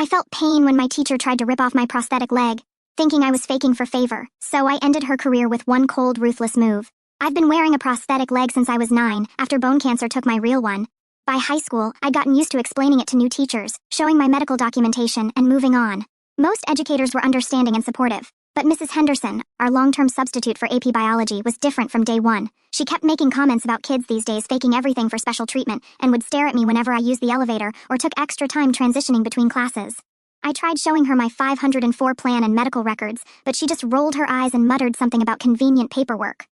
I felt pain when my teacher tried to rip off my prosthetic leg, thinking I was faking for favor, so I ended her career with one cold, ruthless move. I've been wearing a prosthetic leg since I was 9, after bone cancer took my real one. By high school, I'd gotten used to explaining it to new teachers, showing my medical documentation, and moving on. Most educators were understanding and supportive, but Mrs. Henderson, our long-term substitute for AP Biology, was different from day one. She kept making comments about kids these days faking everything for special treatment, and would stare at me whenever I used the elevator or took extra time transitioning between classes. I tried showing her my 504 plan and medical records, but she just rolled her eyes and muttered something about convenient paperwork.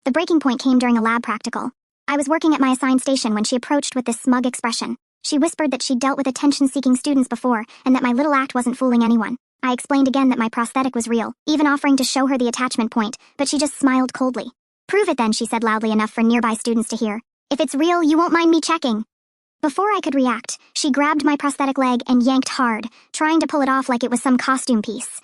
The breaking point came during a lab practical. I was working at my assigned station when she approached with this smug expression. She whispered that she'd dealt with attention-seeking students before, and that my little act wasn't fooling anyone. I explained again that my prosthetic was real, even offering to show her the attachment point, but she just smiled coldly. "Prove it then," she said loudly enough for nearby students to hear. "If it's real, you won't mind me checking." Before I could react, she grabbed my prosthetic leg and yanked hard, trying to pull it off like it was some costume piece.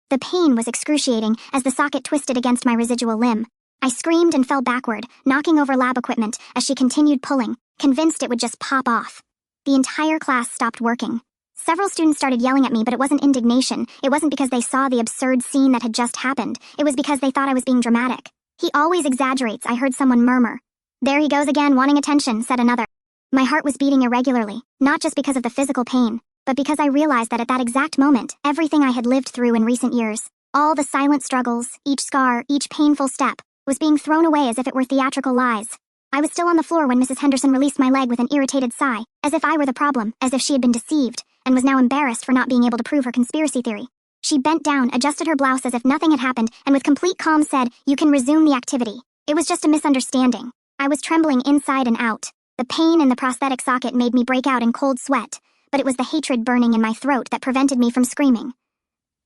The pain was excruciating as the socket twisted against my residual limb. I screamed and fell backward, knocking over lab equipment as she continued pulling, convinced it would just pop off. The entire class stopped working. Several students started yelling at me, but it wasn't indignation. It wasn't because they saw the absurd scene that had just happened. It was because they thought I was being dramatic. "He always exaggerates," I heard someone murmur. "There he goes again, wanting attention," said another. My heart was beating irregularly, not just because of the physical pain, but because I realized that at that exact moment, everything I had lived through in recent years, all the silent struggles, each scar, each painful step, was being thrown away as if it were theatrical lies. I was still on the floor when Mrs. Henderson released my leg with an irritated sigh, as if I were the problem, as if she had been deceived, and was now embarrassed for not being able to prove her conspiracy theory. She bent down, adjusted her blouse as if nothing had happened, and with complete calm said, "You can resume the activity. It was just a misunderstanding." I was trembling inside and out. The pain in the prosthetic socket made me break out in cold sweat, but it was the hatred burning in my throat that prevented me from screaming.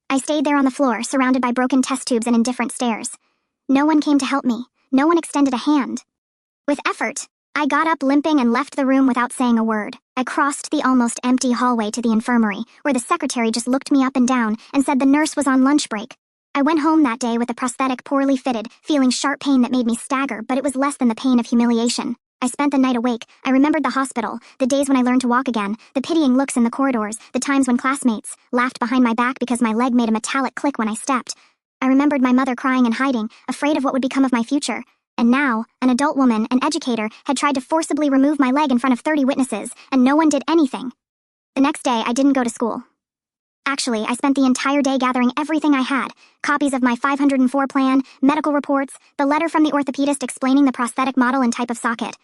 I stayed there on the floor, surrounded by broken test tubes and indifferent stares. No one came to help me. No one extended a hand. With effort, I got up limping and left the room without saying a word. I crossed the almost empty hallway to the infirmary, where the secretary just looked me up and down and said the nurse was on lunch break. I went home that day with the prosthetic poorly fitted, feeling sharp pain that made me stagger, but it was less than the pain of humiliation. I spent the night awake. I remembered the hospital, the days when I learned to walk again, the pitying looks in the corridors, the times when classmates laughed behind my back because my leg made a metallic click when I stepped. I remembered my mother crying and hiding, afraid of what would become of my future. And now, an adult woman, an educator, had tried to forcibly remove my leg in front of 30 witnesses, and no one did anything. The next day, I didn't go to school. Actually, I spent the entire day gathering everything I had, copies of my 504 plan, medical reports, the letter from the orthopedist explaining the prosthetic model and type of socket.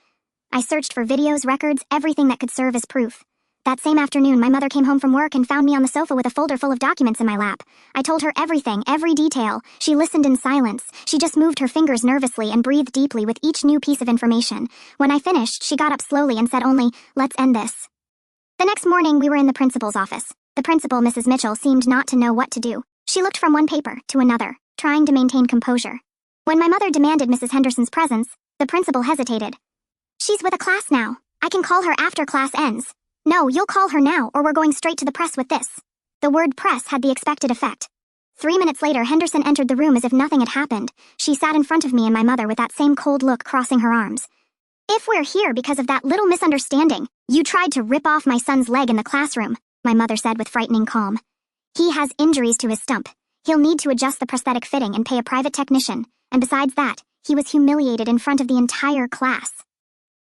I searched for videos, records, everything that could serve as proof. That same afternoon, my mother came home from work and found me on the sofa with a folder full of documents in my lap. I told her everything, every detail. She listened in silence. She just moved her fingers nervously and breathed deeply with each new piece of information. When I finished, she got up slowly and said only, "Let's end this." The next morning, we were in the principal's office. The principal, Mrs. Mitchell, seemed not to know what to do. She looked from one paper to another, trying to maintain composure. When my mother demanded Mrs. Henderson's presence, the principal hesitated. "She's with a class now. I can call her after class ends." "No, you'll call her now, or we're going straight to the press with this." The word press had the expected effect. 3 minutes later, Henderson entered the room as if nothing had happened. She sat in front of me and my mother with that same cold look crossing her arms. "If we're here because of that little misunderstanding, you tried to rip off my son's leg in the classroom," my mother said with frightening calm. "He has injuries to his stump. He'll need to adjust the prosthetic fitting and pay a private technician, and besides that, he was humiliated in front of the entire class."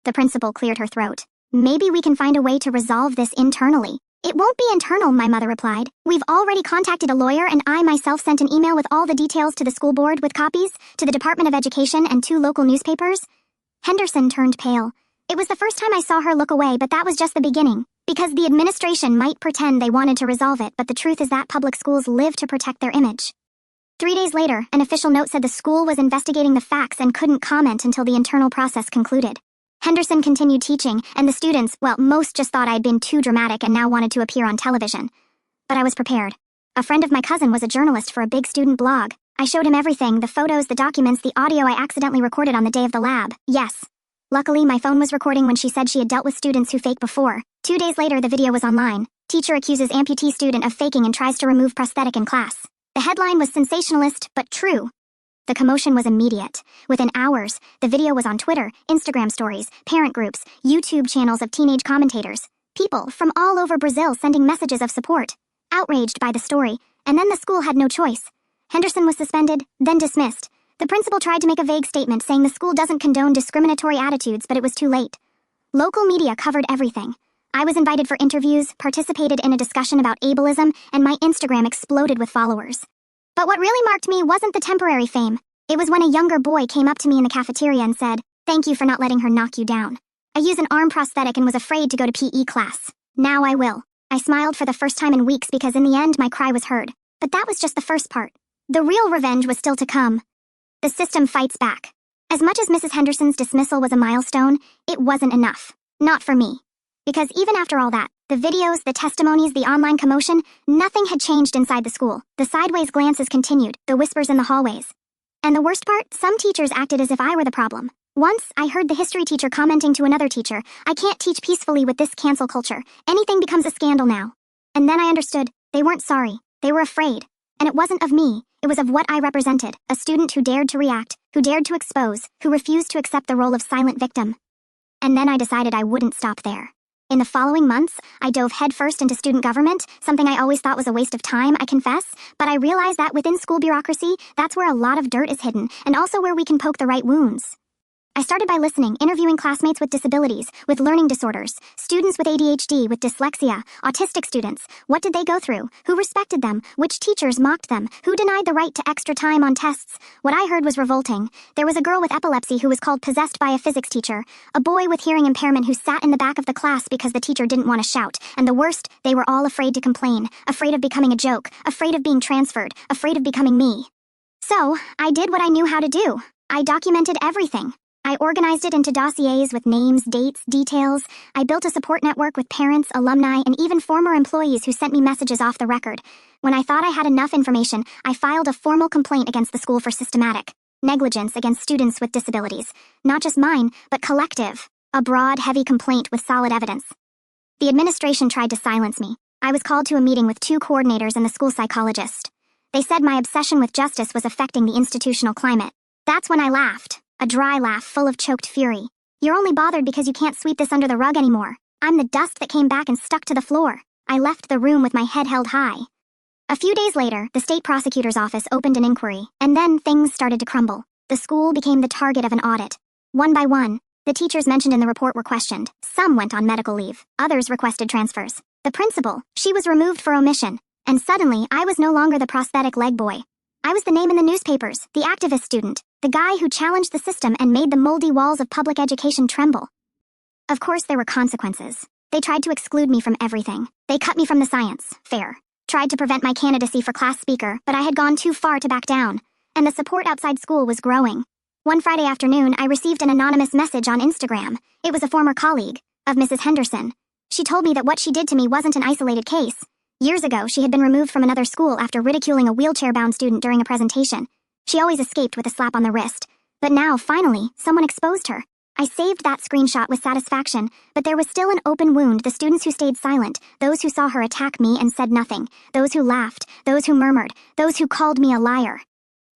The principal cleared her throat. "Maybe we can find a way to resolve this internally." "It won't be internal," my mother replied. "We've already contacted a lawyer, and I myself sent an email with all the details to the school board with copies, to the Department of Education and 2 local newspapers." Henderson turned pale. It was the first time I saw her look away, but that was just the beginning. Because the administration might pretend they wanted to resolve it, but the truth is that public schools live to protect their image. 3 days later, an official note said the school was investigating the facts and couldn't comment until the internal process concluded. Henderson continued teaching, and the students, well, most just thought I'd been too dramatic and now wanted to appear on television. But I was prepared. A friend of my cousin was a journalist for a big student blog. I showed him everything, the photos, the documents, the audio I accidentally recorded on the day of the lab. Yes. Luckily, my phone was recording when she said she had dealt with students who fake before. 2 days later, the video was online. Teacher accuses amputee student of faking and tries to remove prosthetic in class. The headline was sensationalist, but true. The commotion was immediate. Within hours, the video was on Twitter, Instagram stories, parent groups, YouTube channels of teenage commentators. People from all over Brazil sending messages of support, outraged by the story, and then the school had no choice. Henderson was suspended, then dismissed. The principal tried to make a vague statement saying the school doesn't condone discriminatory attitudes, but it was too late. Local media covered everything. I was invited for interviews, participated in a discussion about ableism, and my Instagram exploded with followers. But what really marked me wasn't the temporary fame. It was when a younger boy came up to me in the cafeteria and said, "Thank you for not letting her knock you down. I use an arm prosthetic and was afraid to go to PE class. Now I will." I smiled for the first time in weeks because in the end my cry was heard. But that was just the first part. The real revenge was still to come. The system fights back. As much as Mrs. Henderson's dismissal was a milestone, it wasn't enough. Not for me. Because even after all that, the videos, the testimonies, the online commotion, nothing had changed inside the school. The sideways glances continued, the whispers in the hallways. And the worst part, some teachers acted as if I were the problem. Once, I heard the history teacher commenting to another teacher, "I can't teach peacefully with this cancel culture. Anything becomes a scandal now." And then I understood, they weren't sorry. They were afraid. And it wasn't of me. It was of what I represented, a student who dared to react, who dared to expose, who refused to accept the role of silent victim. And then I decided I wouldn't stop there. In the following months, I dove headfirst into student government, something I always thought was a waste of time, I confess, but I realized that within school bureaucracy, that's where a lot of dirt is hidden, and also where we can poke the right wounds. I started by listening, interviewing classmates with disabilities, with learning disorders, students with ADHD, with dyslexia, autistic students. What did they go through? Who respected them? Which teachers mocked them? Who denied the right to extra time on tests? What I heard was revolting. There was a girl with epilepsy who was called possessed by a physics teacher, a boy with hearing impairment who sat in the back of the class because the teacher didn't want to shout, and the worst, they were all afraid to complain, afraid of becoming a joke, afraid of being transferred, afraid of becoming me. So, I did what I knew how to do. I documented everything. I organized it into dossiers with names, dates, details. I built a support network with parents, alumni, and even former employees who sent me messages off the record. When I thought I had enough information, I filed a formal complaint against the school for systematic negligence against students with disabilities. Not just mine, but collective. A broad, heavy complaint with solid evidence. The administration tried to silence me. I was called to a meeting with 2 coordinators and the school psychologist. They said my obsession with justice was affecting the institutional climate. That's when I laughed. A dry laugh full of choked fury. "You're only bothered because you can't sweep this under the rug anymore. I'm the dust that came back and stuck to the floor." I left the room with my head held high. A few days later, the state prosecutor's office opened an inquiry, and then things started to crumble. The school became the target of an audit. One by one, the teachers mentioned in the report were questioned. Some went on medical leave. Others requested transfers. The principal, she was removed for omission. And suddenly, I was no longer the prosthetic leg boy. I was the name in the newspapers, the activist student, the guy who challenged the system and made the moldy walls of public education tremble. Of course, there were consequences. They tried to exclude me from everything. They cut me from the science, fair. Tried to prevent my candidacy for class speaker, but I had gone too far to back down. And the support outside school was growing. One Friday afternoon, I received an anonymous message on Instagram. It was a former colleague of Mrs. Henderson. She told me that what she did to me wasn't an isolated case. Years ago, she had been removed from another school after ridiculing a wheelchair-bound student during a presentation. She always escaped with a slap on the wrist. But now, finally, someone exposed her. I saved that screenshot with satisfaction, but there was still an open wound, the students who stayed silent, those who saw her attack me and said nothing, those who laughed, those who murmured, those who called me a liar.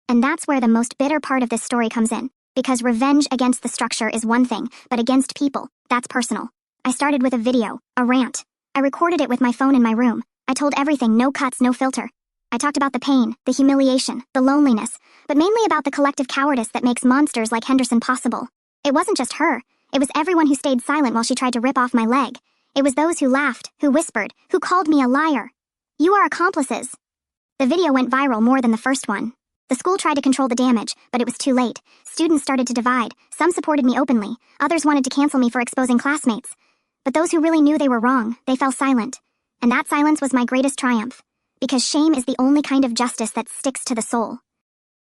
And that's where the most bitter part of this story comes in, because revenge against the structure is one thing, but against people, that's personal. I started with a video, a rant. I recorded it with my phone in my room. I told everything, no cuts, no filter. I talked about the pain, the humiliation, the loneliness, but mainly about the collective cowardice that makes monsters like Henderson possible. It wasn't just her. It was everyone who stayed silent while she tried to rip off my leg. It was those who laughed, who whispered, who called me a liar. You are accomplices. The video went viral more than the first one. The school tried to control the damage, but it was too late. Students started to divide. Some supported me openly. Others wanted to cancel me for exposing classmates. But those who really knew they were wrong, they fell silent. And that silence was my greatest triumph. Because shame is the only kind of justice that sticks to the soul.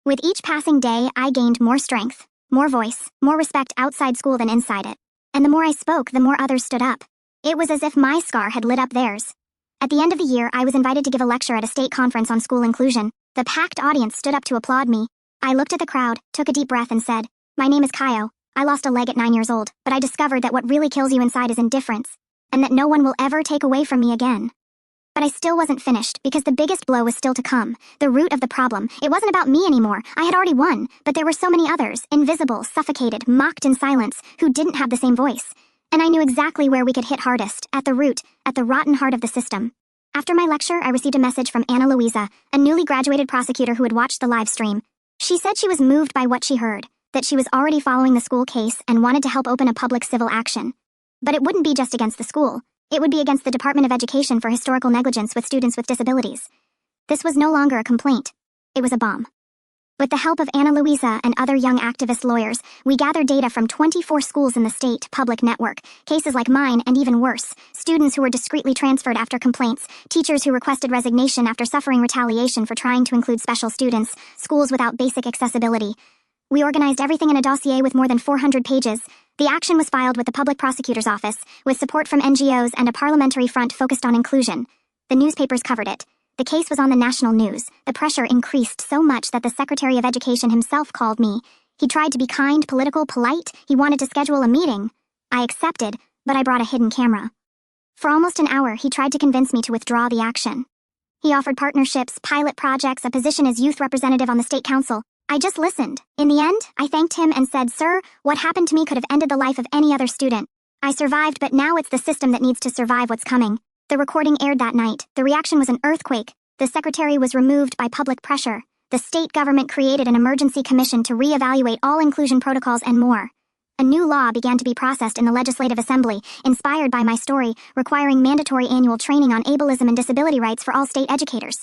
With each passing day, I gained more strength, more voice, more respect outside school than inside it. And the more I spoke, the more others stood up. It was as if my scar had lit up theirs. At the end of the year, I was invited to give a lecture at a state conference on school inclusion. The packed audience stood up to applaud me. I looked at the crowd, took a deep breath and said, "My name is Kaio. I lost a leg at 9 years old, but I discovered that what really kills you inside is indifference, and that no one will ever take away from me again." But I still wasn't finished, because the biggest blow was still to come. The root of the problem. It wasn't about me anymore. I had already won, but there were so many others, invisible, suffocated, mocked in silence, who didn't have the same voice. And I knew exactly where we could hit hardest, at the root, at the rotten heart of the system. After my lecture, I received a message from Anna Louisa, a newly graduated prosecutor who had watched the live stream. She said she was moved by what she heard, that she was already following the school case and wanted to help open a public civil action. But it wouldn't be just against the school. It would be against the Department of Education for historical negligence with students with disabilities. This was no longer a complaint. It was a bomb. With the help of Anna Louisa and other young activist lawyers, we gathered data from 24 schools in the state public network, cases like mine and even worse, students who were discreetly transferred after complaints, teachers who requested resignation after suffering retaliation for trying to include special students, schools without basic accessibility. We organized everything in a dossier with more than 400 pages. The action was filed with the Public Prosecutor's Office, with support from NGOs and a parliamentary front focused on inclusion. The newspapers covered it. The case was on the national news. The pressure increased so much that the Secretary of Education himself called me. He tried to be kind, political, polite. He wanted to schedule a meeting. I accepted, but I brought a hidden camera. For almost an hour, he tried to convince me to withdraw the action. He offered partnerships, pilot projects, a position as youth representative on the state council. I just listened. In the end, I thanked him and said, "Sir, what happened to me could have ended the life of any other student. I survived, but now it's the system that needs to survive what's coming." The recording aired that night. The reaction was an earthquake. The secretary was removed by public pressure. The state government created an emergency commission to re-evaluate all inclusion protocols and more. A new law began to be processed in the Legislative Assembly, inspired by my story, requiring mandatory annual training on ableism and disability rights for all state educators.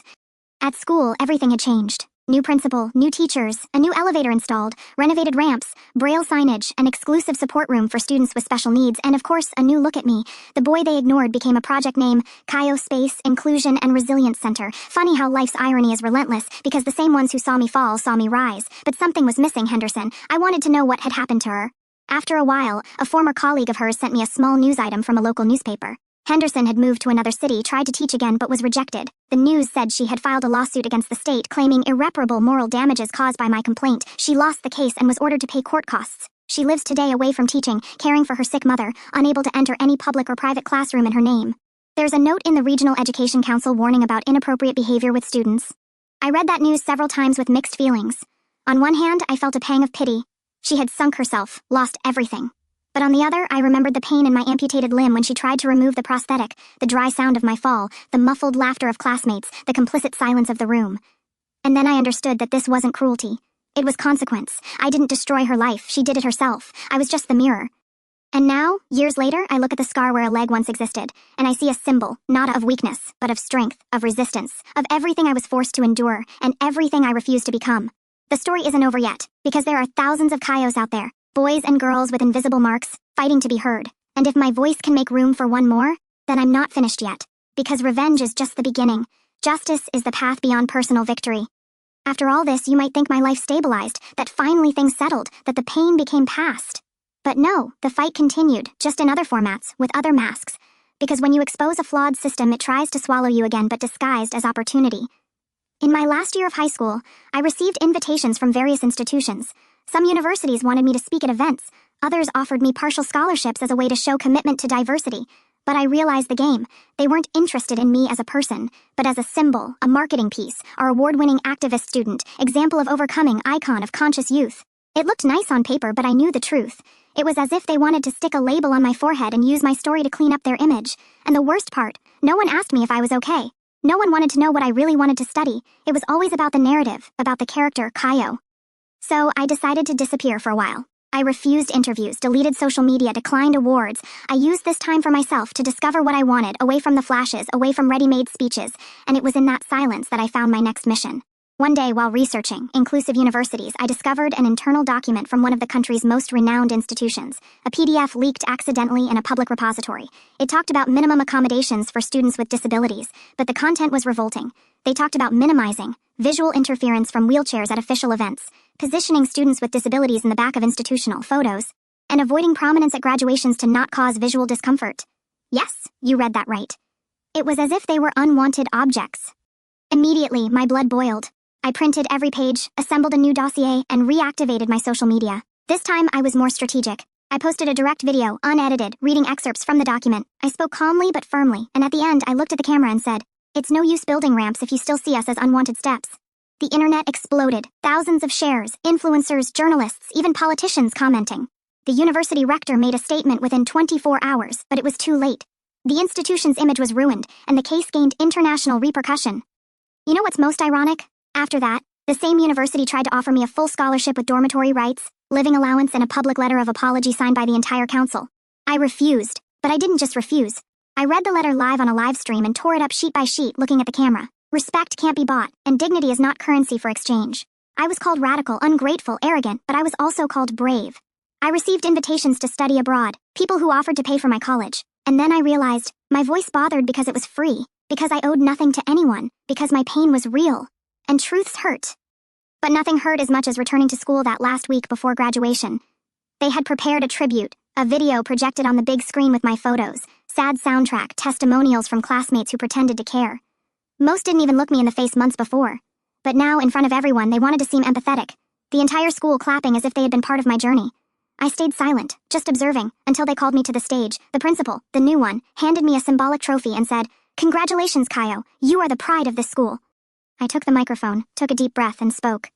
At school, everything had changed. New principal, new teachers, a new elevator installed, renovated ramps, braille signage, an exclusive support room for students with special needs, and of course, a new look at me. The boy they ignored became a project name, CAIO Space, Inclusion, and Resilience Center. Funny how life's irony is relentless, because the same ones who saw me fall saw me rise. But something was missing, Henderson. I wanted to know what had happened to her. After a while, a former colleague of hers sent me a small news item from a local newspaper. Henderson had moved to another city, tried to teach again, but was rejected. The news said she had filed a lawsuit against the state claiming irreparable moral damages caused by my complaint. She lost the case and was ordered to pay court costs. She lives today away from teaching, caring for her sick mother, unable to enter any public or private classroom in her name. There's a note in the Regional Education Council warning about inappropriate behavior with students. I read that news several times with mixed feelings. On one hand, I felt a pang of pity. She had sunk herself, lost everything. But on the other, I remembered the pain in my amputated limb when she tried to remove the prosthetic, the dry sound of my fall, the muffled laughter of classmates, the complicit silence of the room. And then I understood that this wasn't cruelty. It was consequence. I didn't destroy her life. She did it herself. I was just the mirror. And now, years later, I look at the scar where a leg once existed, and I see a symbol, not of weakness, but of strength, of resistance, of everything I was forced to endure, and everything I refused to become. The story isn't over yet, because there are thousands of CAIOs out there. Boys and girls with invisible marks, fighting to be heard. And if my voice can make room for one more, then I'm not finished yet. Because revenge is just the beginning. Justice is the path beyond personal victory. After all this, you might think my life stabilized, that finally things settled, that the pain became past. But no, the fight continued, just in other formats, with other masks. Because when you expose a flawed system, it tries to swallow you again, but disguised as opportunity. In my last year of high school, I received invitations from various institutions. Some universities wanted me to speak at events. Others offered me partial scholarships as a way to show commitment to diversity. But I realized the game. They weren't interested in me as a person, but as a symbol, a marketing piece, our award-winning activist student, example of overcoming, icon of conscious youth. It looked nice on paper, but I knew the truth. It was as if they wanted to stick a label on my forehead and use my story to clean up their image. And the worst part, no one asked me if I was okay. No one wanted to know what I really wanted to study. It was always about the narrative, about the character, CAIO. So I decided to disappear for a while. I refused interviews, deleted social media, declined awards. I used this time for myself to discover what I wanted, away from the flashes, away from ready-made speeches, and it was in that silence that I found my next mission. One day, while researching inclusive universities, I discovered an internal document from one of the country's most renowned institutions, a PDF leaked accidentally in a public repository. It talked about minimum accommodations for students with disabilities, but the content was revolting. They talked about minimizing visual interference from wheelchairs at official events, positioning students with disabilities in the back of institutional photos, and avoiding prominence at graduations to not cause visual discomfort. Yes, you read that right. It was as if they were unwanted objects. Immediately, my blood boiled. I printed every page, assembled a new dossier, and reactivated my social media. This time, I was more strategic. I posted a direct video, unedited, reading excerpts from the document. I spoke calmly but firmly, and at the end, I looked at the camera and said, "It's no use building ramps if you still see us as unwanted steps." The internet exploded. Thousands of shares, influencers, journalists, even politicians commenting. The university rector made a statement within 24 hours, but it was too late. The institution's image was ruined, and the case gained international repercussion. You know what's most ironic? After that, the same university tried to offer me a full scholarship with dormitory rights, living allowance, and a public letter of apology signed by the entire council. I refused, but I didn't just refuse. I read the letter live on a live stream and tore it up sheet by sheet looking at the camera. Respect can't be bought, and dignity is not currency for exchange. I was called radical, ungrateful, arrogant, but I was also called brave. I received invitations to study abroad, people who offered to pay for my college. And then I realized, my voice bothered because it was free, because I owed nothing to anyone, because my pain was real. And truths hurt. But nothing hurt as much as returning to school that last week before graduation. They had prepared a tribute, a video projected on the big screen with my photos, sad soundtrack, testimonials from classmates who pretended to care. Most didn't even look me in the face months before. But now, in front of everyone, they wanted to seem empathetic. The entire school clapping as if they had been part of my journey. I stayed silent, just observing, until they called me to the stage. The principal, the new one, handed me a symbolic trophy and said, "Congratulations, Kaio, you are the pride of this school." I took the microphone, took a deep breath, and spoke.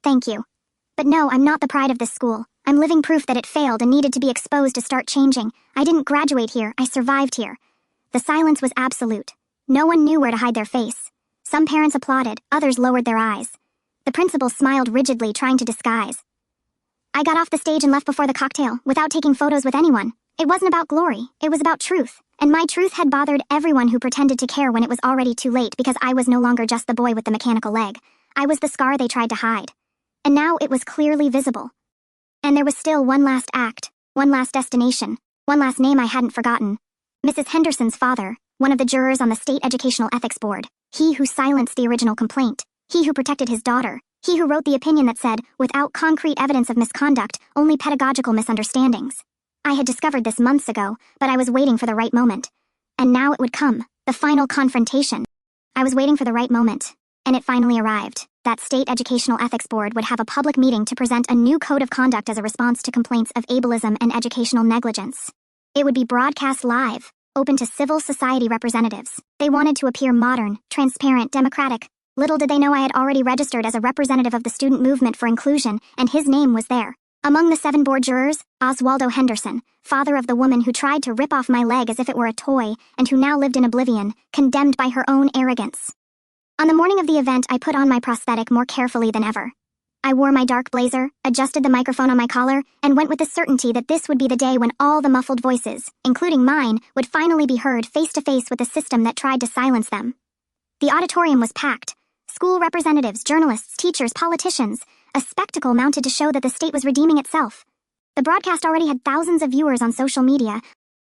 "Thank you. But no, I'm not the pride of this school. I'm living proof that it failed and needed to be exposed to start changing. I didn't graduate here, I survived here." The silence was absolute. No one knew where to hide their face. Some parents applauded, others lowered their eyes. The principal smiled rigidly, trying to disguise. I got off the stage and left before the cocktail, without taking photos with anyone. It wasn't about glory, it was about truth. And my truth had bothered everyone who pretended to care when it was already too late, because I was no longer just the boy with the mechanical leg. I was the scar they tried to hide. And now it was clearly visible. And there was still one last act, one last destination, one last name I hadn't forgotten. Mrs. Henderson's father, one of the jurors on the State Educational Ethics Board. He who silenced the original complaint. He who protected his daughter. He who wrote the opinion that said, without concrete evidence of misconduct, only pedagogical misunderstandings. I had discovered this months ago, but I was waiting for the right moment. And now it would come, the final confrontation. I was waiting for the right moment, and it finally arrived. That State Educational Ethics Board would have a public meeting to present a new code of conduct as a response to complaints of ableism and educational negligence. It would be broadcast live, open to civil society representatives. They wanted to appear modern, transparent, democratic. Little did they know I had already registered as a representative of the student movement for inclusion, and his name was there. Among the 7 board jurors, Oswaldo Henderson, father of the woman who tried to rip off my leg as if it were a toy, and who now lived in oblivion, condemned by her own arrogance. On the morning of the event, I put on my prosthetic more carefully than ever. I wore my dark blazer, adjusted the microphone on my collar, and went with the certainty that this would be the day when all the muffled voices, including mine, would finally be heard face to face with the system that tried to silence them. The auditorium was packed. School representatives, journalists, teachers, politicians, a spectacle mounted to show that the state was redeeming itself. The broadcast already had thousands of viewers on social media.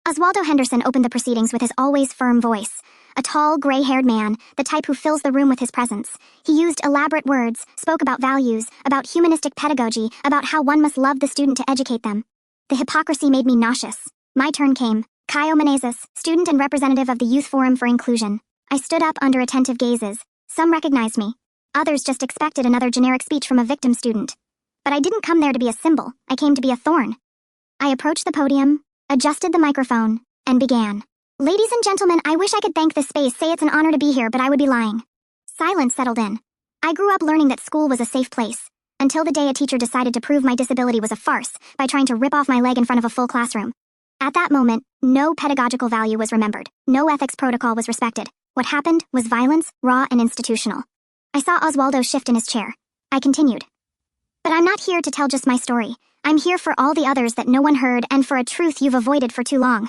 Oswaldo Henderson opened the proceedings with his always firm voice. A tall, gray-haired man, the type who fills the room with his presence. He used elaborate words, spoke about values, about humanistic pedagogy, about how one must love the student to educate them. The hypocrisy made me nauseous. My turn came. Kaio Menezes, student and representative of the Youth Forum for Inclusion. I stood up under attentive gazes. Some recognized me. Others just expected another generic speech from a victim student. But I didn't come there to be a symbol. I came to be a thorn. I approached the podium, adjusted the microphone, and began. Ladies and gentlemen, I wish I could thank this space, say it's an honor to be here, but I would be lying. Silence settled in. I grew up learning that school was a safe place, until the day a teacher decided to prove my disability was a farce by trying to rip off my leg in front of a full classroom. At that moment, no pedagogical value was remembered. No ethics protocol was respected. What happened was violence, raw and institutional. I saw Oswaldo shift in his chair. I continued. But I'm not here to tell just my story. I'm here for all the others that no one heard and for a truth you've avoided for too long.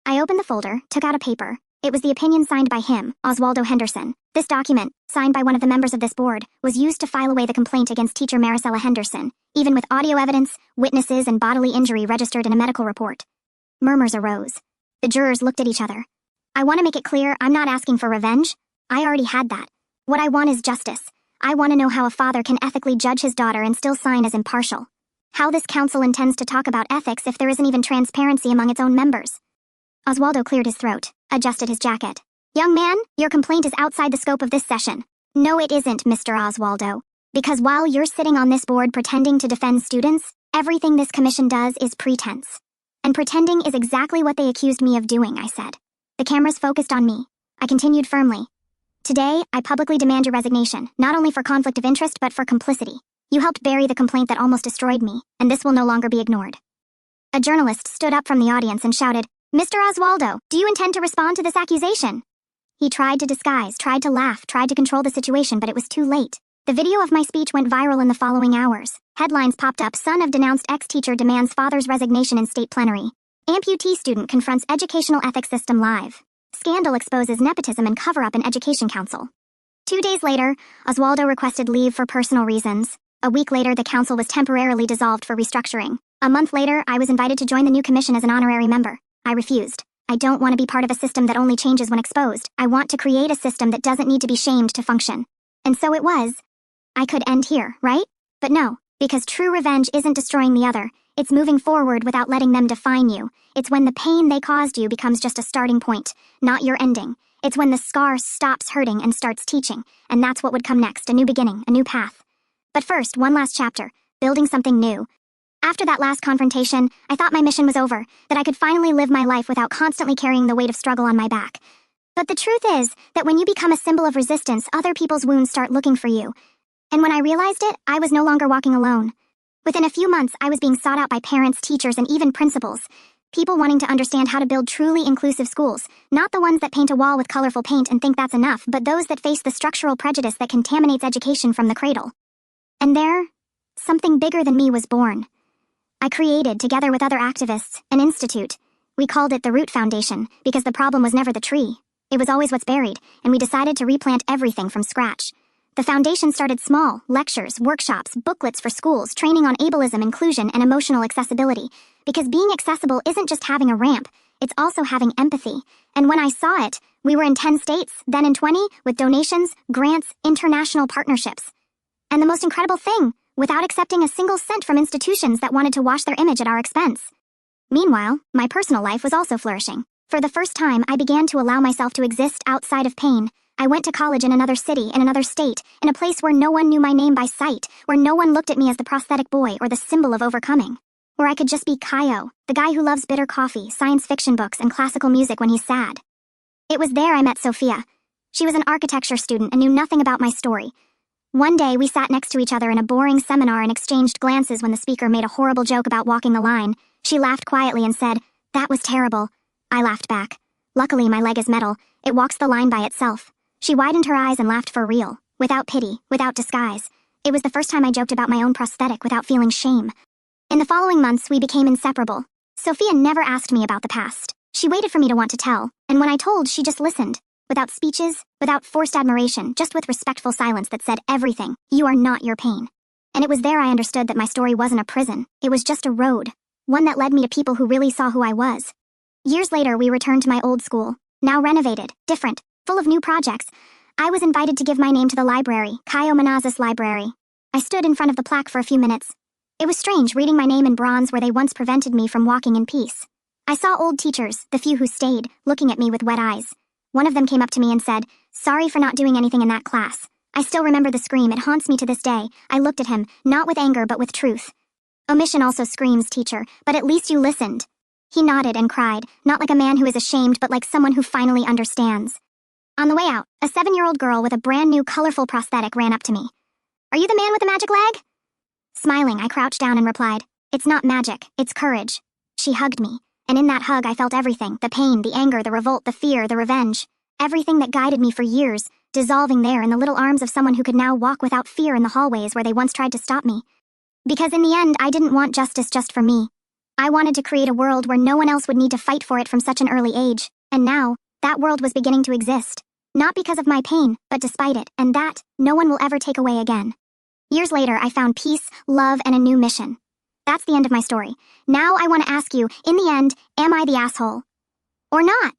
I opened the folder, took out a paper. It was the opinion signed by him, Oswaldo Henderson. This document, signed by one of the members of this board, was used to file away the complaint against teacher Maricela Henderson, even with audio evidence, witnesses, and bodily injury registered in a medical report. Murmurs arose. The jurors looked at each other. I want to make it clear, I'm not asking for revenge. I already had that. What I want is justice. I want to know how a father can ethically judge his daughter and still sign as impartial. How this council intends to talk about ethics if there isn't even transparency among its own members. Oswaldo cleared his throat, adjusted his jacket. Young man, your complaint is outside the scope of this session. No, it isn't, Mr. Oswaldo. Because while you're sitting on this board pretending to defend students, everything this commission does is pretense. And pretending is exactly what they accused me of doing, I said. The cameras focused on me. I continued firmly. Today, I publicly demand your resignation, not only for conflict of interest, but for complicity. You helped bury the complaint that almost destroyed me, and this will no longer be ignored. A journalist stood up from the audience and shouted, "Mr. Oswaldo, do you intend to respond to this accusation?" He tried to disguise, tried to laugh, tried to control the situation, but it was too late. The video of my speech went viral in the following hours. Headlines popped up: son of denounced ex-teacher demands father's resignation in state plenary. Amputee student confronts educational ethics system live. Scandal exposes nepotism and cover-up in education council. 2 days later, Oswaldo requested leave for personal reasons. A week later, the council was temporarily dissolved for restructuring. A month later, I was invited to join the new commission as an honorary member. I refused. I don't want to be part of a system that only changes when exposed. I want to create a system that doesn't need to be shamed to function. And so it was. I could end here, right? But no, because true revenge isn't destroying the other. It's moving forward without letting them define you. It's when the pain they caused you becomes just a starting point, not your ending. It's when the scar stops hurting and starts teaching, and that's what would come next, a new beginning, a new path. But first, one last chapter, building something new. After that last confrontation, I thought my mission was over, that I could finally live my life without constantly carrying the weight of struggle on my back. But the truth is that when you become a symbol of resistance, other people's wounds start looking for you. And when I realized it, I was no longer walking alone. Within a few months, I was being sought out by parents, teachers, and even principals. People wanting to understand how to build truly inclusive schools, not the ones that paint a wall with colorful paint and think that's enough, but those that face the structural prejudice that contaminates education from the cradle. And there, something bigger than me was born. I created, together with other activists, an institute. We called it the Root Foundation, because the problem was never the tree. It was always what's buried, and we decided to replant everything from scratch. The foundation started small: lectures, workshops, booklets for schools, training on ableism, inclusion, and emotional accessibility. Because being accessible isn't just having a ramp, it's also having empathy. And when I saw it, we were in 10 states, then in 20, with donations, grants, international partnerships. And the most incredible thing, without accepting a single cent from institutions that wanted to wash their image at our expense. Meanwhile, my personal life was also flourishing. For the first time, I began to allow myself to exist outside of pain. I went to college in another city, in another state, in a place where no one knew my name by sight, where no one looked at me as the prosthetic boy or the symbol of overcoming. Where I could just be Kaio, the guy who loves bitter coffee, science fiction books, and classical music when he's sad. It was there I met Sophia. She was an architecture student and knew nothing about my story. One day, we sat next to each other in a boring seminar and exchanged glances when the speaker made a horrible joke about walking the line. She laughed quietly and said, "That was terrible." I laughed back. Luckily, my leg is metal. It walks the line by itself. She widened her eyes and laughed for real, without pity, without disguise. It was the first time I joked about my own prosthetic without feeling shame. In the following months, we became inseparable. Sophia never asked me about the past. She waited for me to want to tell, and when I told, she just listened. Without speeches, without forced admiration, just with respectful silence that said everything: "You are not your pain." And it was there I understood that my story wasn't a prison. It was just a road. One that led me to people who really saw who I was. Years later, we returned to my old school. Now renovated, different, full of new projects. I was invited to give my name to the library, Kaio Manazis Library. I stood in front of the plaque for a few minutes. It was strange reading my name in bronze where they once prevented me from walking in peace. I saw old teachers, the few who stayed, looking at me with wet eyes. One of them came up to me and said, "Sorry for not doing anything in that class." I still remember the scream. It haunts me to this day. I looked at him, not with anger but with truth. Omission also screams, teacher, but at least you listened. He nodded and cried, not like a man who is ashamed but like someone who finally understands. On the way out, a 7-year-old girl with a brand new colorful prosthetic ran up to me. "Are you the man with the magic leg?" Smiling, I crouched down and replied, "It's not magic, it's courage." She hugged me. And in that hug, I felt everything: the pain, the anger, the revolt, the fear, the revenge. Everything that guided me for years, dissolving there in the little arms of someone who could now walk without fear in the hallways where they once tried to stop me. Because in the end, I didn't want justice just for me. I wanted to create a world where no one else would need to fight for it from such an early age. And now, that world was beginning to exist. Not because of my pain, but despite it, and that, no one will ever take away again. Years later, I found peace, love, and a new mission. That's the end of my story. Now I want to ask you, in the end, am I the asshole? Or not?